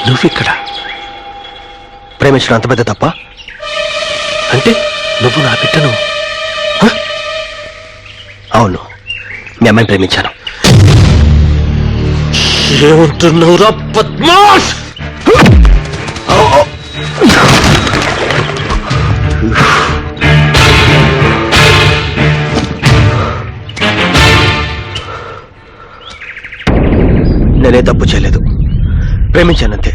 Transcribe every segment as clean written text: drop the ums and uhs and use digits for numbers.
నువ్విక్కడ ప్రేమించడం అంత పెద్ద తప్ప? అంటే నువ్వు నా బిడ్డను? అవును, మీ అమ్మాయిని ప్రేమించాను. ఏమంటున్నావురా పద్మాష్? నేనే తప్పు చేయలేదు, ప్రేమించానంతే.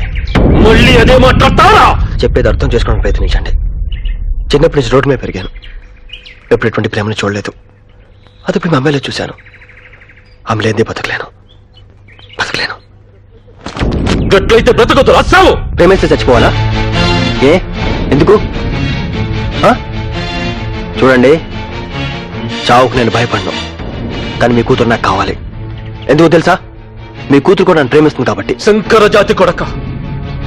మళ్ళీ అదే మాట్లాడతారా? చెప్పేది అర్థం చేసుకోవడానికి ప్రయత్నించండి. చిన్నప్పటి నుంచి రోడ్డు మీద పెరిగాను, ఎప్పుడు ఎటువంటి ప్రేమను చూడలేదు. అది ఇప్పుడు మా అమ్మాయిలో చూశాను. ఆమె లేదే బతకలేను. గట్లయితే బ్రతకదు రాస్తావు. ప్రేమిస్తే చచ్చిపోవాలా? ఏ ఎందుకు? చూడండి, చావుకు నేను భయపడను, కానీ మీ కూతురు నాకు కావాలి. ఎందుకు తెలుసా? మీ కూతురు కూడా నన్ను ప్రేమిస్తుంది కాబట్టి. శంకర జాతి కొడక,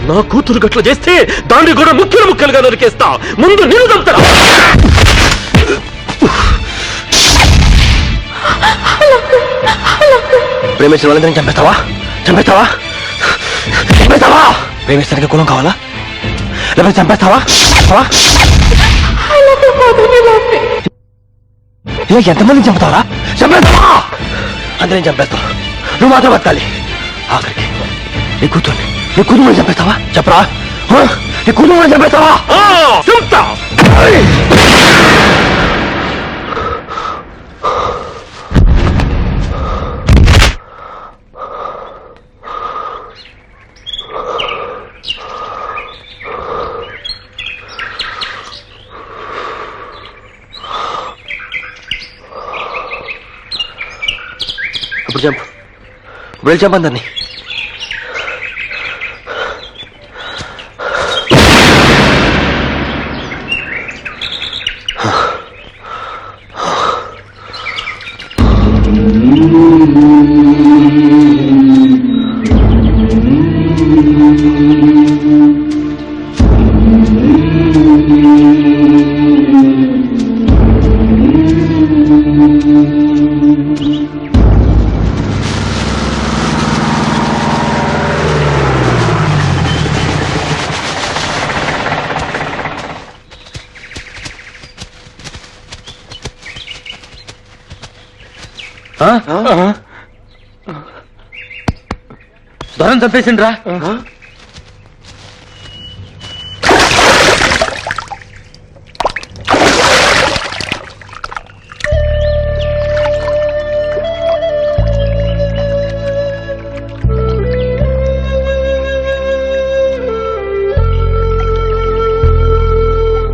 నా కూతురు గట్ల చేస్తే దాన్ని కూడా ముక్కలు ముక్కలుగా నరికేస్తా. ముందు నేను చంపుతా. ప్రేమించిన వాళ్ళందరినీ చంపేస్తావా? ప్రేమిస్తానికి కులం కావాలా? లేకపోతే చంపేస్తావా? ఎంతమందిని చంపుతావా? చంపేస్తావా? అందరిని చంపేస్తావా? నువ్వు మాత్రం బతకాలి. ఆఖరికి నీ కూతురు చంపేస్తావా? చెప్పరా, నీ కూతురు చంపేస్తావా? ఇప్పుడు చంపు, వెళ్ళి చంపండి. దొరని చంపేసిండ్రా.